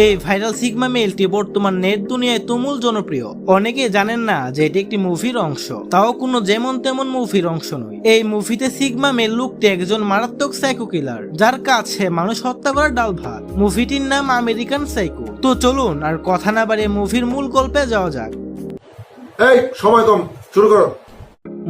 এই viral sigma মেলটি বর্তমান net দুনিয়ায় তুমুল জনপ্রিয়। অনেকে জানেন না যে এটি একটি মুভির অংশ, তাও কোনো যেমন তেমন মুভির অংশ নয়। এই মুভিতে সিগমা মেল লোকটি একজন মারাত্মক সাইকো কিলার, যার কাছে মানুষ হত্যা করার ডাল ভাত। মুভিটির নাম আমেরিকান সাইকো। তো চলুন আর কথা না বাড়িয়ে মুভির মূল গল্পে যাওয়া যাক। এই সময় কম, শুরু করো।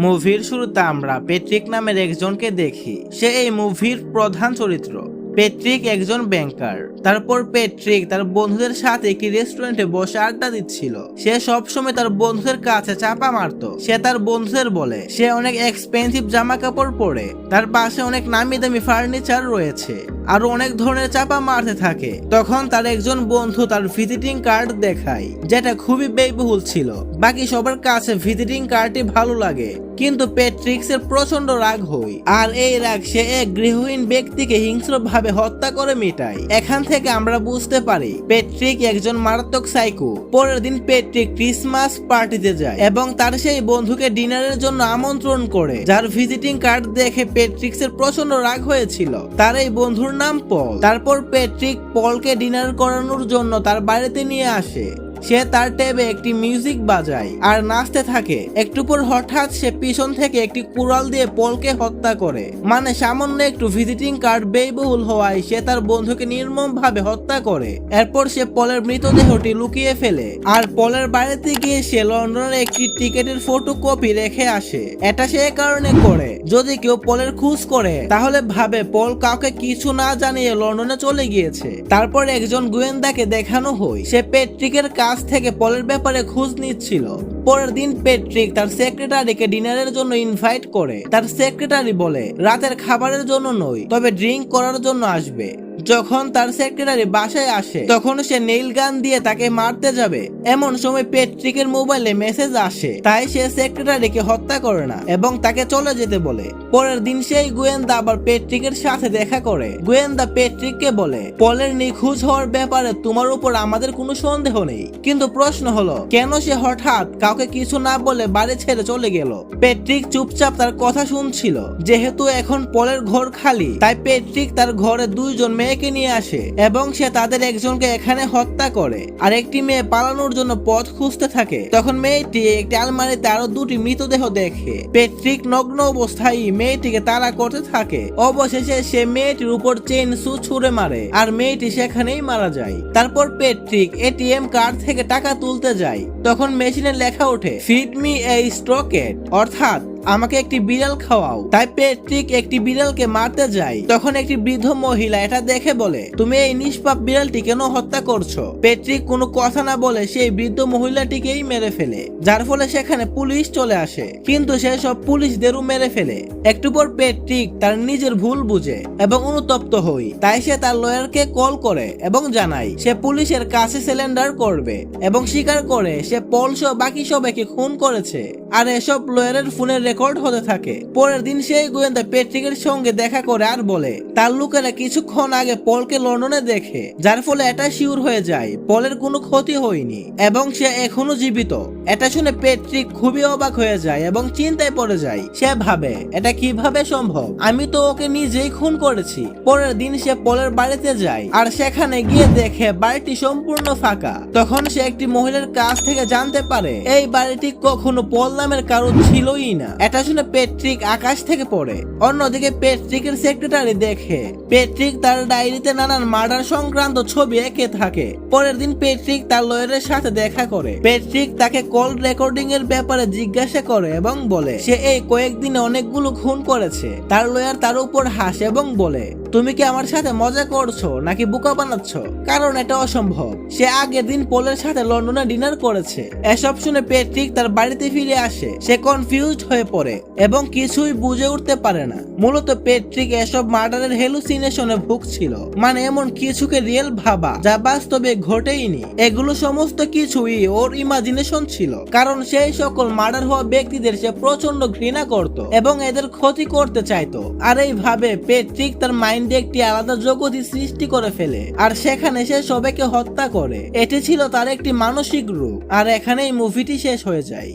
মুভির শুরুতে আমরা প্যাট্রিক নামের একজনকে দেখি। সে এই মুভির প্রধান চরিত্র। প্যাট্রিক একজন ব্যাংকার। তারপর প্যাট্রিক তার বন্ধুদের সাথে একটি রেস্টুরেন্টে বসে আড্ডা দিচ্ছিল। সে সবসময় তার বন্ধুদের কাছে চাপা মারত। সে তার বন্ধুদের বলে সে অনেক এক্সপেন্সিভ জামা কাপড় পরে, তার পাশে অনেক নামি দামি ফার্নিচার রয়েছে, আরো অনেক ধরনের চাপা মারতে থাকে। তখন তার একজন বন্ধু তার ভিজিটিং কার্ড দেখায়, যেটা খুবই ব্যয়বহুল ছিল। বাকি সবার কাছে ভিজিটিং কার্ডটি ভালো লাগে, কিন্তু প্যাট্রিক্সের প্রচন্ড রাগ হয়। আর এই রাগ সে এক গৃহহীন ব্যক্তিকে হিংস্রভাবে হত্যা করে মেটায়। এখান থেকে আমরা বুঝতে পারি প্যাট্রিক একজন মারাত্মক সাইকো। পরের দিন প্যাট্রিক ক্রিসমাস পার্টিতে যায় এবং তার সেই বন্ধুকে ডিনারের জন্য আমন্ত্রণ করে, যার ভিজিটিং কার্ড দেখে প্যাট্রিক্সের প্রচন্ড রাগ হয়েছিল। তার এই বন্ধুর নাম পল। তারপর প্যাট্রিক পলকে ডিনার করানোর জন্য তার বাড়িতে নিয়ে আসে। সে তার ট্যাবে একটি মিউজিক বাজায় আর নাচতে থাকে। একটু পর হঠাৎ সে পিছন থেকে একটি কুড়াল দিয়ে পলকে হত্যা করে। মানে সামান্য একটু ভিজিটিং কার্ড ব্যয়বহুল হওয়ায় সে তার বন্ধুকে নির্মম ভাবে হত্যা করে। এরপর সে পলের মৃতদেহটি লুকিয়ে ফেলে আর পলের বাড়িতে গিয়ে সে লন্ডনের একটি টিকেটের ফটোকপি রেখে আসে। এটা সে কারণে করে যদি কেউ পলের খোঁজ করে তাহলে ভাবে পল কাউকে কিছু না জানিয়ে লন্ডনে চলে গিয়েছে। তারপর একজন গোয়েন্দাকে দেখানো হয় সে প্যাট্রিকের কাছ থেকে পলের ব্যাপারে খোঁজ নিচ্ছিল। পরের দিন প্যাট্রিক তার সেক্রেটারিকে ডিনারের জন্য ইনভাইট করে। তার সেক্রেটারি বলে রাতের খাবারের জন্য নয়, তবে ড্রিঙ্ক করার জন্য আসবে। যখন তার সেক্রেটারি বাসায় আসে তখন সে নেইল গান দিয়ে তাকে মারতে যাবে। এমন সময় প্যাট্রিকের মোবাইলে মেসেজ আসে, তাই সে সেক্রেটারিকে হত্যা করে না এবং তাকে চলে যেতে বলে। পরের দিন সেই গোয়েন্দা আবার প্যাট্রিকের সাথে দেখা করে। গোয়েন্দা প্যাট্রিককে বলে পলের নিখোঁজ হওয়ার ব্যাপারে তোমার উপর আমাদের কোনো সন্দেহ নেই, কিন্তু প্রশ্ন হলো কেন সে হঠাৎ কাউকে কিছু না বলে বাড়ি ছেড়ে চলে গেল। প্যাট্রিক চুপচাপ তার কথা শুনছিল। যেহেতু এখন পলের ঘর খালি, তাই প্যাট্রিক তার ঘরে দুইজন মেয়েকে নিয়ে আসে এবং সে তাদের একজনকে এখানে হত্যা করে আর একটি মেয়ে পালানোর জন্য পথ খুঁজতে থাকে। তখন মেয়েটি একটি আলমারিতে আরো দুটি মৃতদেহ দেখে। প্যাট্রিক নগ্ন অবস্থায় মেয়েটিকে তাড়া করতে থাকে। অবশেষে সে মেয়েটির উপর চেইন সু ছুঁড়ে মারে আর মেয়েটি সেখানেই মারা যায়। তারপর প্যাট্রিক এটিএম কার্ড থেকে টাকা তুলতে যায়। তখন মেশিনে লেখা ওঠে ফিড মি এ স্ট্রকেট, অর্থাৎ আমাকে একটি বিড়াল খাওয়াও। তাই প্যাট্রিক একটি বিড়ালকে মারতে যায়। তখন একটি বৃদ্ধ মহিলা এটা দেখে বলে তুমি এই নিষ্পাপ বিড়ালটি কেন হত্যা করছো। প্যাট্রিক কোনো কথা না বলে সেই বৃদ্ধ মহিলাটিকেই মেরে ফেলে, যার ফলে সেখানে পুলিশ চলে আসে, কিন্তু সে সব পুলিশদেরও মেরে ফেলে। একটু পর প্যাট্রিক তার নিজের ভুল বুঝে এবং অনুতপ্ত হয়। তাই সে তার লয়ারকে কল করে এবং জানায় সে পুলিশের কাছে সিলিন্ডার করবে এবং স্বীকার করে সে পল সহ বাকি সবাইকে খুন করেছে। আর এসব লয়ারের ফোনের রেকর্ড হতে থাকে। পরের দিন সেই গোয়েন্দা প্যাট্রিকের সঙ্গে দেখা করে আর বলে তার লোকেরা কিছুক্ষণ আগে পলকে লন্ডনে দেখে, যার ফলে এটা শিওর হয়ে যায় পলের কোনো ক্ষতি হয়নি এবং সে এখনো জীবিত। এটা শুনে প্যাট্রিক খুবই অবাক হয়ে যায় এবং চিন্তায় পড়ে যায়। সে ভাবে এটা কিভাবে সম্ভব, আমি তো ওকে নিজেই খুন করেছি। পরের দিন সে পলের বাড়িতে যায় আর সেখানে গিয়ে দেখে বাড়িটি সম্পূর্ণ ফাঁকা। তখন সে একটি মহিলার কাছ থেকে জানতে পারে এই বাড়িটি কখনো পল নামের কারো ছিলই না। এটা শুনে প্যাট্রিক আকাশ থেকে পড়ে। অন্যদিকে প্যাট্রিকের সেক্রেটারি দেখে প্যাট্রিক তার ডায়েরিতে নানান মার্ডার সংক্রান্ত ছবি এঁকে থাকে। পরের দিন প্যাট্রিক তার লয়ারের সাথে দেখা করে। প্যাট্রিক তাকে কল রেকর্ডিং এর ব্যাপারে জিজ্ঞাসা করে এবং বলে সে এই কয়েকদিনে অনেকগুলো খুন করেছে। তার লয়ার তার উপর হাসে এবং বলে তুমি কি আমার সাথে মজা করছো নাকি বোকা বানাচ্ছ, কারণ এটা অসম্ভব। সে আগের দিন পলের সাথে লন্ডনে ডিনার করেছে। এসব শুনে প্যাট্রিক তার বাড়িতে ফিরে আসে। সে কনফিউজড হয়ে পড়ে এবং কিছুই বুঝে উঠতে পারে না। মূলত প্যাট্রিক এসব মার্ডারের হেলুসিনেশনে ভুগছিল, মানে এমন কিছুকে রিয়েল ভাবা যা বাস্তবে ঘটেইনি। এগুলো সমস্ত কিছুই ওর ইমাজিনেশন ছিল, কারণ সেই সকল মার্ডার হওয়া ব্যক্তিদের সে প্রচন্ড ঘৃণা করত এবং এদের ক্ষতি করতে চাইতো। আর এইভাবে প্যাট্রিক তার মাইন্ডে একটি আলাদা জগৎই সৃষ্টি করে ফেলে আর সেখানে সে সবাইকে হত্যা করে। এটি ছিল তার একটি মানসিক রূপ। আর এখানেই মুভিটি শেষ হয়ে যায়।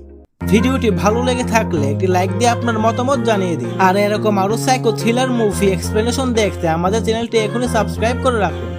ভিডিওটি ভালো লেগে থাকলে একটি লাইক দিয়ে আপনার মতামত জানিয়ে দিন। আর এরকম আরো সাইকো থ্রিলার মুভি এক্সপ্লেনেশন দেখতে আমাদের চ্যানেলটি এখনই সাবস্ক্রাইব করে রাখুন।